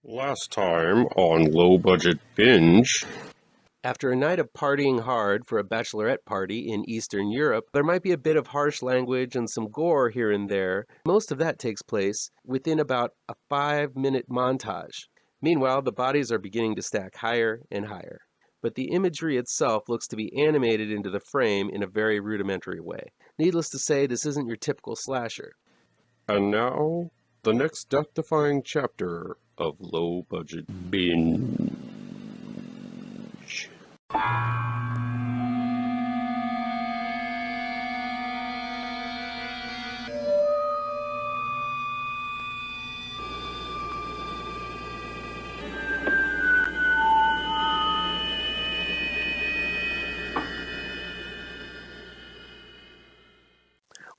Last time on Low Budget Binge. After a night of partying hard for a bachelorette party in Eastern Europe, there might be a bit of harsh language and some gore here and there. Most of that takes place within about a 5-minute montage. Meanwhile, the bodies are beginning to stack higher and higher. But the imagery itself looks to be animated into the frame in a very rudimentary way. Needless to say, this isn't your typical slasher. And now, the next death-defying chapter of Low Budget Binge.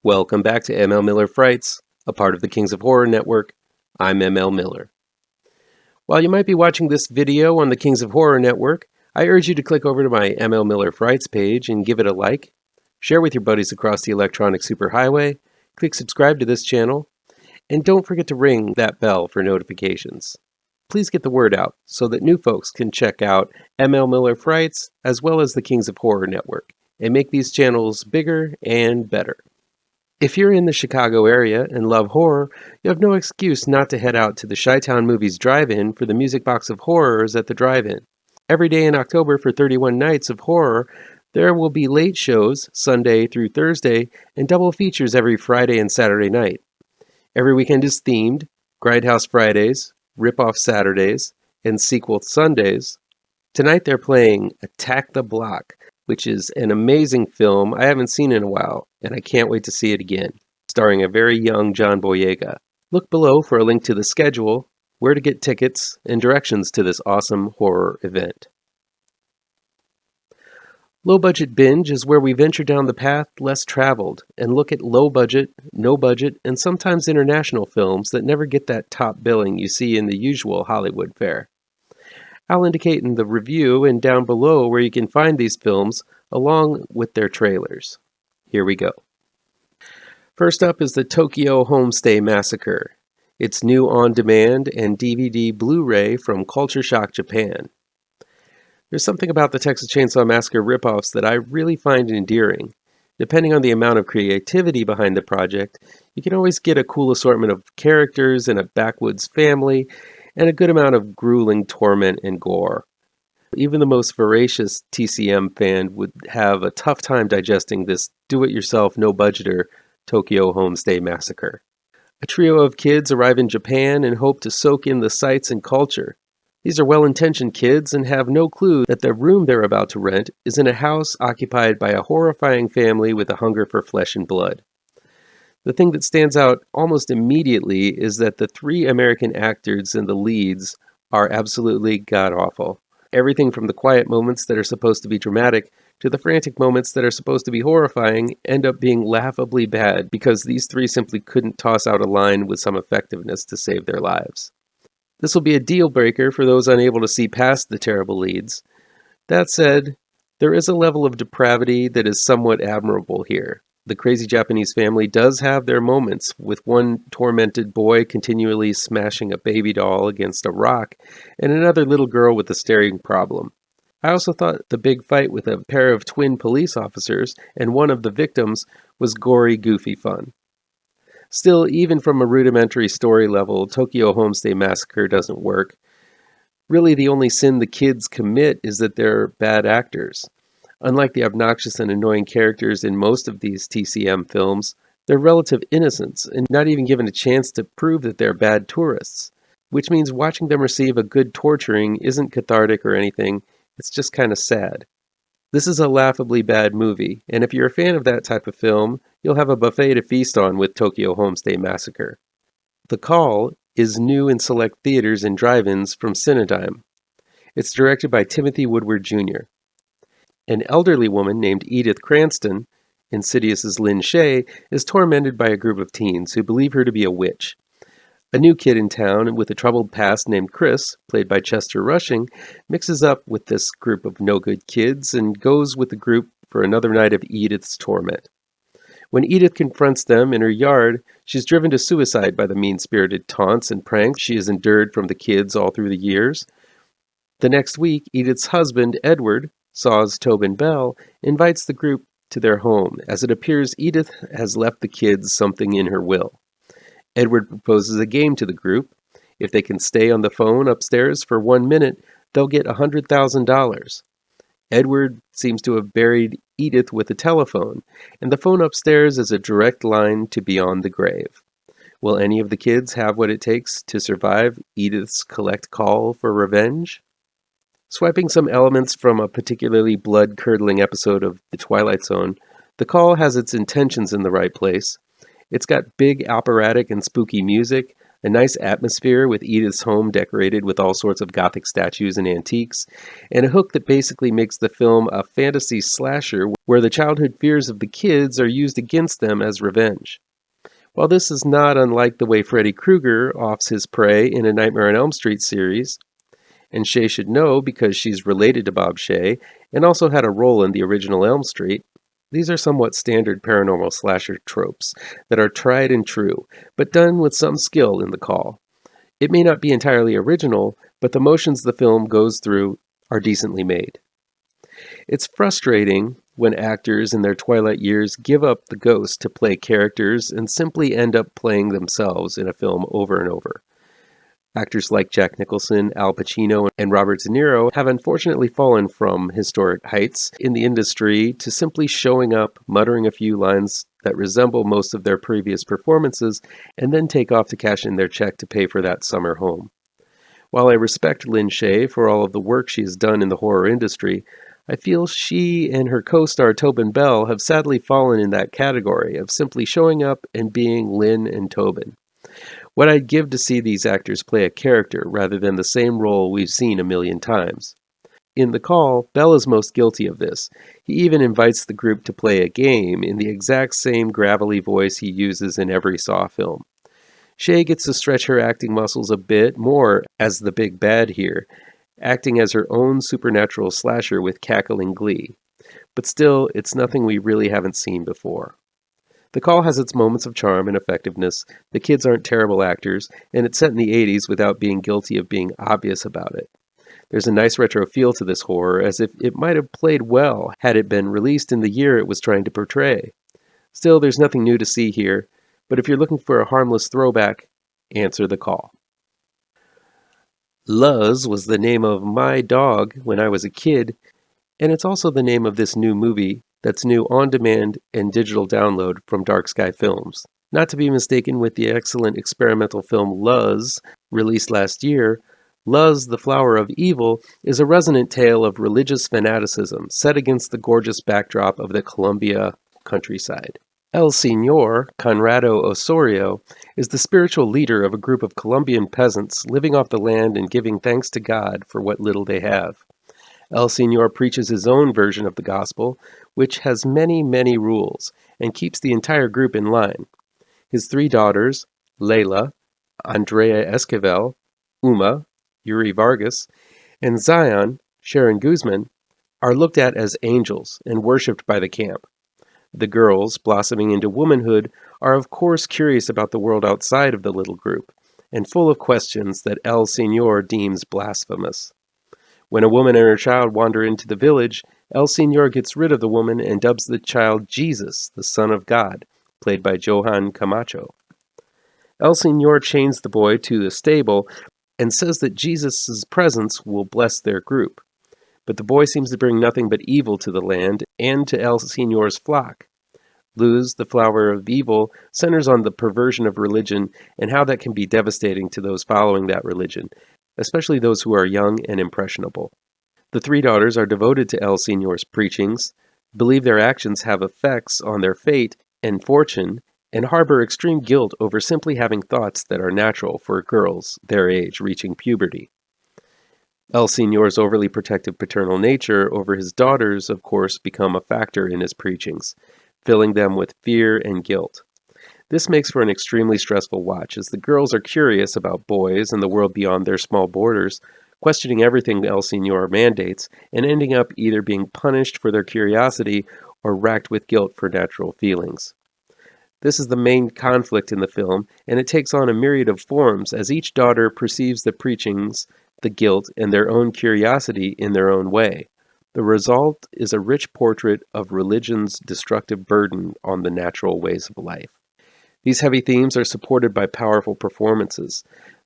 Welcome back to ML Miller Frights, a part of the Kings of Horror Network. I'm ML Miller. While you might be watching this video on the Kings of Horror Network, I urge you to click over to my ML Miller Frights page and give it a like, share with your buddies across the electronic superhighway, click subscribe to this channel, and don't forget to ring that bell for notifications. Please get the word out so that new folks can check out ML Miller Frights as well as the Kings of Horror Network and make these channels bigger and better. If you're in the Chicago area and love horror, you have no excuse not to head out to the Chi-Town Movies Drive-In for the Music Box of Horrors at the Drive-In. Every day in October for 31 nights of horror, there will be late shows, Sunday through Thursday, and double features every Friday and Saturday night. Every weekend is themed: Grindhouse Fridays, Rip-Off Saturdays, and Sequel Sundays. Tonight they're playing Attack the Block, which is an amazing film I haven't seen in a while, and I can't wait to see it again, starring a very young John Boyega. Look below for a link to the schedule, where to get tickets, and directions to this awesome horror event. Low Budget Binge is where we venture down the path less traveled and look at low budget, no budget, and sometimes international films that never get that top billing you see in the usual Hollywood fare. I'll indicate in the review and down below where you can find these films along with their trailers. Here we go. First up is the Tokyo Homestay Massacre. It's new on-demand and DVD Blu-ray from Culture Shock Japan. There's something about the Texas Chainsaw Massacre ripoffs that I really find endearing. Depending on the amount of creativity behind the project, you can always get a cool assortment of characters and a backwoods family, and a good amount of grueling torment and gore. Even the most voracious TCM fan would have a tough time digesting this do-it-yourself, no-budgeter Tokyo Homestay Massacre. A trio of kids arrive in Japan and hope to soak in the sights and culture. These are well-intentioned kids and have no clue that the room they're about to rent is in a house occupied by a horrifying family with a hunger for flesh and blood. The thing that stands out almost immediately is that the three American actors in the leads are absolutely god-awful. Everything from the quiet moments that are supposed to be dramatic to the frantic moments that are supposed to be horrifying end up being laughably bad because these three simply couldn't toss out a line with some effectiveness to save their lives. This will be a deal breaker for those unable to see past the terrible leads. That said, there is a level of depravity that is somewhat admirable here. The crazy Japanese family does have their moments, with one tormented boy continually smashing a baby doll against a rock, and another little girl with a staring problem. I also thought the big fight with a pair of twin police officers and one of the victims was gory, goofy fun. Still, even from a rudimentary story level, Tokyo Homestay Massacre doesn't work. Really, the only sin the kids commit is that they're bad actors. Unlike the obnoxious and annoying characters in most of these TCM films, they're relative innocents and not even given a chance to prove that they're bad tourists, which means watching them receive a good torturing isn't cathartic or anything, it's just kind of sad. This is a laughably bad movie, and if you're a fan of that type of film, you'll have a buffet to feast on with Tokyo Homestay Massacre. The Call is new in select theaters and drive-ins from Cinedigm. It's directed by Timothy Woodward Jr. An elderly woman named Edith Cranston, Insidious's Lin Shaye, is tormented by a group of teens who believe her to be a witch. A new kid in town with a troubled past named Chris, played by Chester Rushing, mixes up with this group of no-good kids and goes with the group for another night of Edith's torment. When Edith confronts them in her yard, she's driven to suicide by the mean-spirited taunts and pranks she has endured from the kids all through the years. The next week, Edith's husband, Edward, Saw's Tobin Bell, invites the group to their home, as it appears Edith has left the kids something in her will. Edward proposes a game to the group. If they can stay on the phone upstairs for 1 minute, they'll get $100,000. Edward seems to have buried Edith with a telephone, and the phone upstairs is a direct line to beyond the grave. Will any of the kids have what it takes to survive Edith's collect call for revenge? Swiping some elements from a particularly blood-curdling episode of The Twilight Zone, The Call has its intentions in the right place. It's got big operatic and spooky music, a nice atmosphere with Edith's home decorated with all sorts of gothic statues and antiques, and a hook that basically makes the film a fantasy slasher where the childhood fears of the kids are used against them as revenge. While this is not unlike the way Freddy Krueger offs his prey in a Nightmare on Elm Street series, and Shay should know because she's related to Bob Shay and also had a role in the original Elm Street, these are somewhat standard paranormal slasher tropes that are tried and true, but done with some skill in The Call. It may not be entirely original, but the motions the film goes through are decently made. It's frustrating when actors in their twilight years give up the ghost to play characters and simply end up playing themselves in a film over and over. Actors like Jack Nicholson, Al Pacino, and Robert De Niro have unfortunately fallen from historic heights in the industry to simply showing up, muttering a few lines that resemble most of their previous performances, and then take off to cash in their check to pay for that summer home. While I respect Lynn Shay for all of the work she has done in the horror industry, I feel she and her co-star Tobin Bell have sadly fallen in that category of simply showing up and being Lynn and Tobin. What I'd give to see these actors play a character rather than the same role we've seen a million times. In The Call, Bell is most guilty of this. He even invites the group to play a game in the exact same gravelly voice he uses in every Saw film. Shay gets to stretch her acting muscles a bit more as the big bad here, acting as her own supernatural slasher with cackling glee. But still, it's nothing we really haven't seen before. The Call has its moments of charm and effectiveness, the kids aren't terrible actors, and it's set in the 80s without being guilty of being obvious about it. There's a nice retro feel to this horror, as if it might have played well had it been released in the year it was trying to portray. Still, there's nothing new to see here, but if you're looking for a harmless throwback, answer The Call. LUZ was the name of my dog when I was a kid, and it's also the name of this new movie that's new on-demand and digital download from Dark Sky Films. Not to be mistaken with the excellent experimental film LUZ, released last year, LUZ, the Flower of Evil, is a resonant tale of religious fanaticism set against the gorgeous backdrop of the Colombia countryside. El Señor, Conrado Osorio, is the spiritual leader of a group of Colombian peasants living off the land and giving thanks to God for what little they have. El Señor preaches his own version of the gospel, which has many, many rules, and keeps the entire group in line. His 3 daughters, Leila, Andrea Esquivel, Uma, Yuri Vargas, and Zion, Sharon Guzman, are looked at as angels and worshipped by the camp. The girls, blossoming into womanhood, are of course curious about the world outside of the little group, and full of questions that El Señor deems blasphemous. When a woman and her child wander into the village, El Señor gets rid of the woman and dubs the child Jesus, the Son of God, played by Johan Camacho. El Señor chains the boy to the stable and says that Jesus' presence will bless their group. But the boy seems to bring nothing but evil to the land and to El Señor's flock. LUZ, the Flower of Evil, centers on the perversion of religion and how that can be devastating to those following that religion, especially those who are young and impressionable. The 3 daughters are devoted to El Señor's preachings, believe their actions have effects on their fate and fortune, and harbor extreme guilt over simply having thoughts that are natural for girls their age reaching puberty. El Señor's overly protective paternal nature over his daughters, of course, become a factor in his preachings, filling them with fear and guilt. This makes for an extremely stressful watch, as the girls are curious about boys and the world beyond their small borders, questioning everything El Señor mandates, and ending up either being punished for their curiosity or racked with guilt for natural feelings. This is the main conflict in the film, and it takes on a myriad of forms as each daughter perceives the preachings, the guilt, and their own curiosity in their own way. The result is a rich portrait of religion's destructive burden on the natural ways of life. These heavy themes are supported by powerful performances.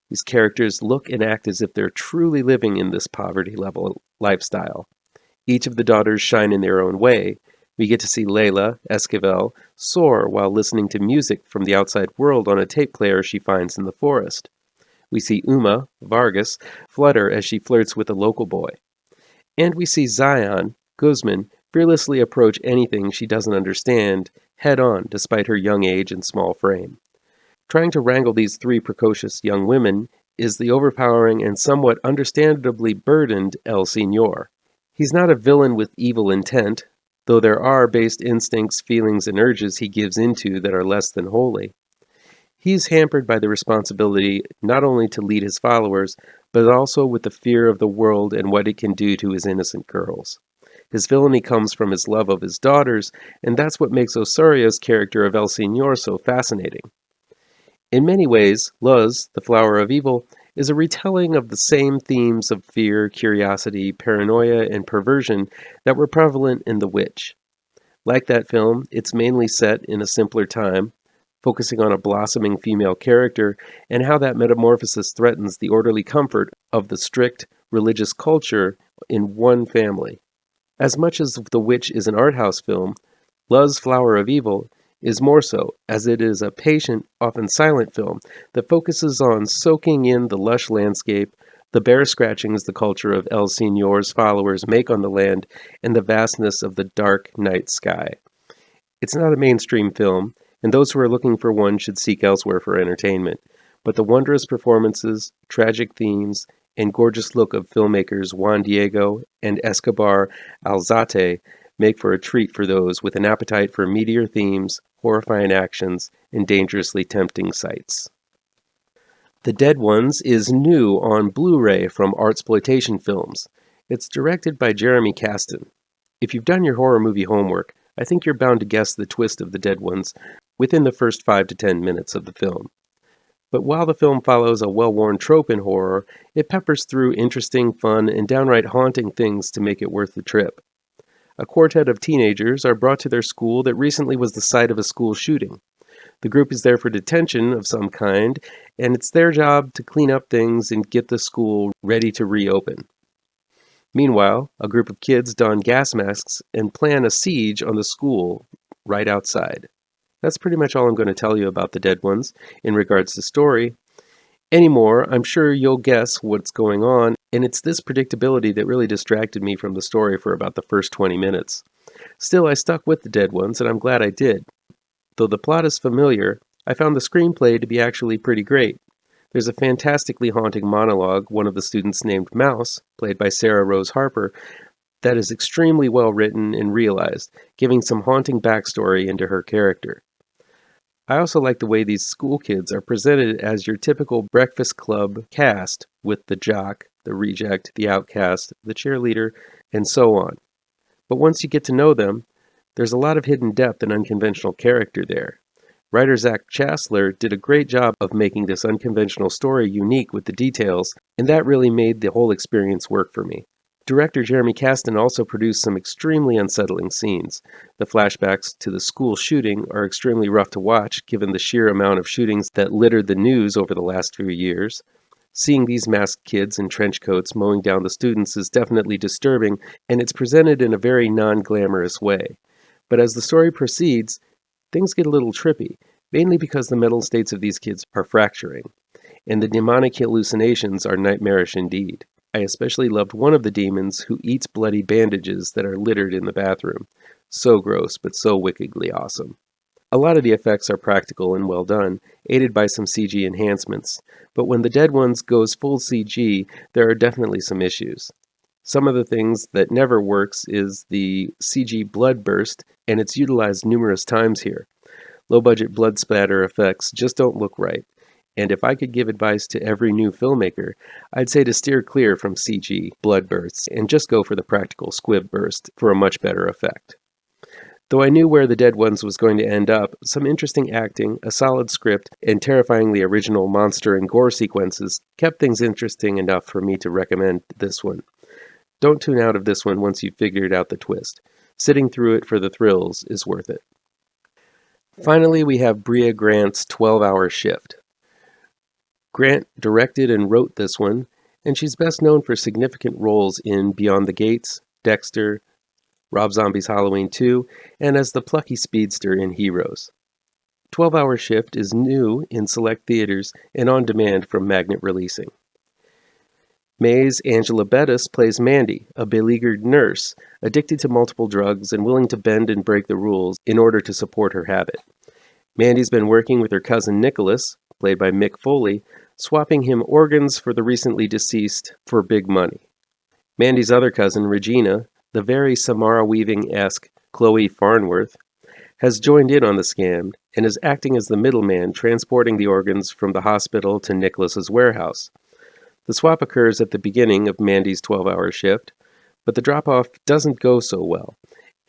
These characters look and act as if they're truly living in this poverty-level lifestyle. Each of the daughters shine in their own way. We get to see Layla, Esquivel, soar while listening to music from the outside world on a tape player she finds in the forest. We see Uma, Vargas, flutter as she flirts with a local boy. And we see Zion, Guzman, fearlessly approach anything she doesn't understand head-on despite her young age and small frame. Trying to wrangle these three precocious young women is the overpowering and somewhat understandably burdened El Señor. He's not a villain with evil intent, though there are based instincts, feelings, and urges he gives into that are less than holy. He's hampered by the responsibility not only to lead his followers, but also with the fear of the world and what it can do to his innocent girls. His villainy comes from his love of his daughters, and that's what makes Osorio's character of El Señor so fascinating. In many ways, LUZ, the Flower of Evil, is a retelling of the same themes of fear, curiosity, paranoia, and perversion that were prevalent in The Witch. Like that film, it's mainly set in a simpler time, focusing on a blossoming female character and how that metamorphosis threatens the orderly comfort of the strict religious culture in one family. As much as The Witch is an art house film, LUZ Flower of Evil is more so, as it is a patient, often silent film that focuses on soaking in the lush landscape, the bare scratchings the culture of El Señor's followers make on the land, and the vastness of the dark night sky. It's not a mainstream film, and those who are looking for one should seek elsewhere for entertainment, but the wondrous performances, tragic themes, and gorgeous look of filmmakers Juan Diego and Escobar Alzate make for a treat for those with an appetite for meatier themes, horrifying actions, and dangerously tempting sights. The Dead Ones is new on Blu-ray from Artsploitation Films. It's directed by Jeremy Kasten. If you've done your horror movie homework, I think you're bound to guess the twist of The Dead Ones within the first 5 to 10 minutes of the film. But while the film follows a well-worn trope in horror, it peppers through interesting, fun, and downright haunting things to make it worth the trip. A quartet of teenagers are brought to their school that recently was the site of a school shooting. The group is there for detention of some kind, and it's their job to clean up things and get the school ready to reopen. Meanwhile, a group of kids don gas masks and plan a siege on the school right outside. That's pretty much all I'm going to tell you about The Dead Ones in regards to story. Anymore, I'm sure you'll guess what's going on, and it's this predictability that really distracted me from the story for about the first 20 minutes. Still, I stuck with The Dead Ones, and I'm glad I did. Though the plot is familiar, I found the screenplay to be actually pretty great. There's a fantastically haunting monologue, one of the students named Mouse, played by Sarah Rose Harper, that is extremely well written and realized, giving some haunting backstory into her character. I also like the way these school kids are presented as your typical Breakfast Club cast, with the jock, the reject, the outcast, the cheerleader, and so on. But once you get to know them, there's a lot of hidden depth and unconventional character there. Writer Zach Chassler did a great job of making this unconventional story unique with the details, and that really made the whole experience work for me. Director Jeremy Kasten also produced some extremely unsettling scenes. The flashbacks to the school shooting are extremely rough to watch, given the sheer amount of shootings that littered the news over the last few years. Seeing these masked kids in trench coats mowing down the students is definitely disturbing, and it's presented in a very non-glamorous way. But as the story proceeds, things get a little trippy, mainly because the mental states of these kids are fracturing, and the demonic hallucinations are nightmarish indeed. I especially loved one of the demons who eats bloody bandages that are littered in the bathroom. So gross, but so wickedly awesome. A lot of the effects are practical and well done, aided by some CG enhancements, but when The Dead Ones goes full CG, there are definitely some issues. Some of the things that never works is the CG blood burst, and it's utilized numerous times here. Low-budget blood splatter effects just don't look right. And if I could give advice to every new filmmaker, I'd say to steer clear from CG blood bursts and just go for the practical squib burst for a much better effect. Though I knew where The Dead Ones was going to end up, some interesting acting, a solid script, and terrifyingly original monster and gore sequences kept things interesting enough for me to recommend this one. Don't tune out of this one once you've figured out the twist. Sitting through it for the thrills is worth it. Finally, we have Brea Grant's 12-Hour Shift. Grant directed and wrote this one, and she's best known for significant roles in Beyond the Gates, Dexter, Rob Zombie's Halloween 2, and as the plucky speedster in Heroes. 12-Hour Shift is new in select theaters and on demand from Magnet Releasing. May's Angela Bettis plays Mandy, a beleaguered nurse, addicted to multiple drugs and willing to bend and break the rules in order to support her habit. Mandy's been working with her cousin Nicholas, played by Mick Foley, swapping him organs for the recently deceased for big money. Mandy's other cousin, Regina, the very Samara Weaving-esque Chloe Farnworth, has joined in on the scam and is acting as the middleman transporting the organs from the hospital to Nicholas's warehouse. The swap occurs at the beginning of Mandy's 12-hour shift, but the drop-off doesn't go so well,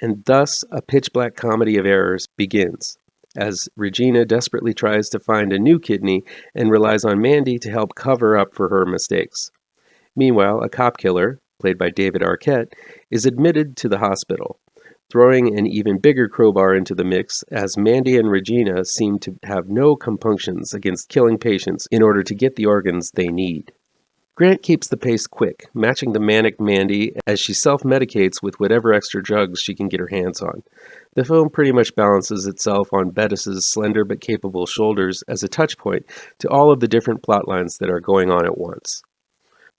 and thus a pitch-black comedy of errors begins, as Regina desperately tries to find a new kidney and relies on Mandy to help cover up for her mistakes. Meanwhile, a cop killer, played by David Arquette, is admitted to the hospital, throwing an even bigger crowbar into the mix as Mandy and Regina seem to have no compunctions against killing patients in order to get the organs they need. Grant keeps the pace quick, matching the manic Mandy as she self-medicates with whatever extra drugs she can get her hands on. The film pretty much balances itself on Bettis's slender but capable shoulders as a touchpoint to all of the different plot lines that are going on at once.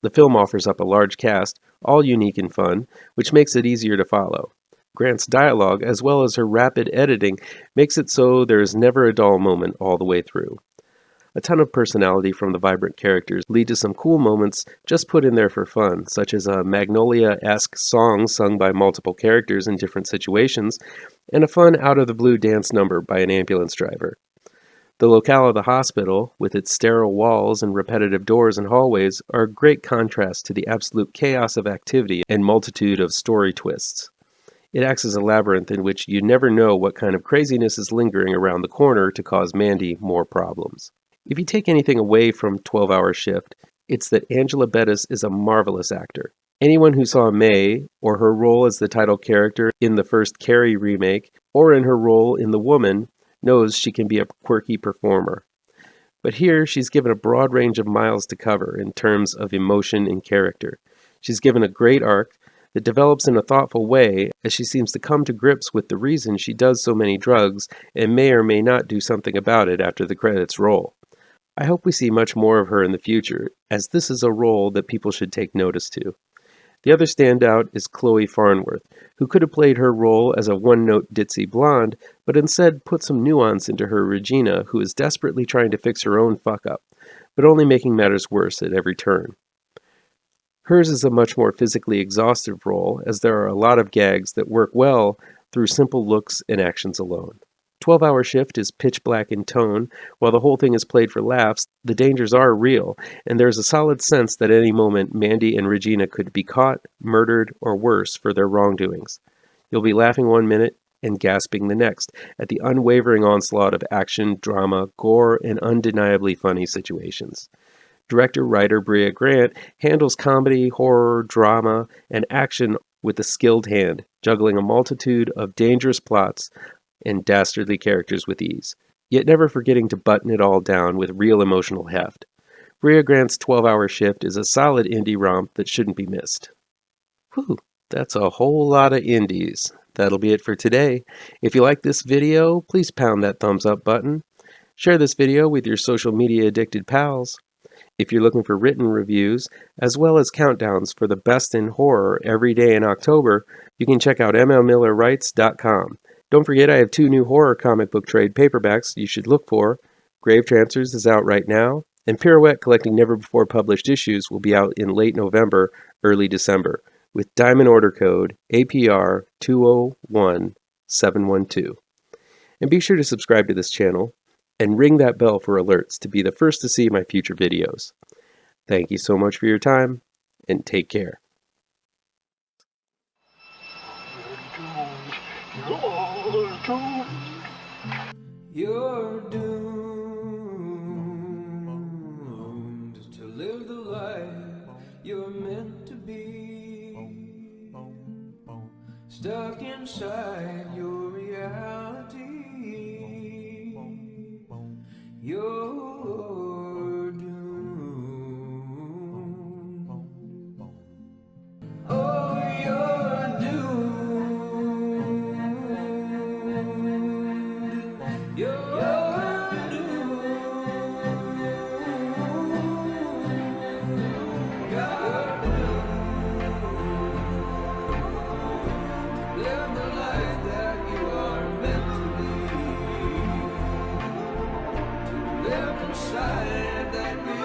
The film offers up a large cast, all unique and fun, which makes it easier to follow. Grant's dialogue, as well as her rapid editing, makes it so there is never a dull moment all the way through. A ton of personality from the vibrant characters lead to some cool moments just put in there for fun, such as a Magnolia-esque song sung by multiple characters in different situations, and a fun out-of-the-blue dance number by an ambulance driver. The locale of the hospital, with its sterile walls and repetitive doors and hallways, are a great contrast to the absolute chaos of activity and multitude of story twists. It acts as a labyrinth in which you never know what kind of craziness is lingering around the corner to cause Mandy more problems. If you take anything away from 12-Hour Shift, it's that Angela Bettis is a marvelous actor. Anyone who saw May, or her role as the title character in the first Carrie remake, or in her role in The Woman, knows she can be a quirky performer. But here, she's given a broad range of miles to cover in terms of emotion and character. She's given a great arc that develops in a thoughtful way as she seems to come to grips with the reason she does so many drugs and may or may not do something about it after the credits roll. I hope we see much more of her in the future, as this is a role that people should take notice to. The other standout is Chloe Farnworth, who could have played her role as a one-note ditzy blonde, but instead put some nuance into her Regina, who is desperately trying to fix her own fuck-up, but only making matters worse at every turn. Hers is a much more physically exhaustive role, as there are a lot of gags that work well through simple looks and actions alone. 12-Hour Shift is pitch black in tone. While the whole thing is played for laughs, the dangers are real, and there's a solid sense that at any moment Mandy and Regina could be caught, murdered, or worse for their wrongdoings. You'll be laughing one minute and gasping the next at the unwavering onslaught of action, drama, gore, and undeniably funny situations. Director-writer Brea Grant handles comedy, horror, drama, and action with a skilled hand, juggling a multitude of dangerous plots and dastardly characters with ease, yet never forgetting to button it all down with real emotional heft. Brea Grant's 12-Hour Shift is a solid indie romp that shouldn't be missed. Whew, that's a whole lot of indies. That'll be it for today. If you like this video, please pound that thumbs up button. Share this video with your social media addicted pals. If you're looking for written reviews, as well as countdowns for the best in horror every day in October, you can check out mlmillerwrites.com. Don't forget I have 2 new horror comic book trade paperbacks you should look for. GRAVETRANCERS is out right now, and Pirouette Collecting Never Before Published Issues will be out in late November, early December, with Diamond Order Code APR 201712. And be sure to subscribe to this channel, and ring that bell for alerts to be the first to see my future videos. Thank you so much for your time, and take care. Lord. You're doomed to live the life you're meant to be, stuck inside your reality. You're doomed. Oh, you're doomed. You're doomed. You're doomed. Live the life that you are meant to be. Live inside that reality.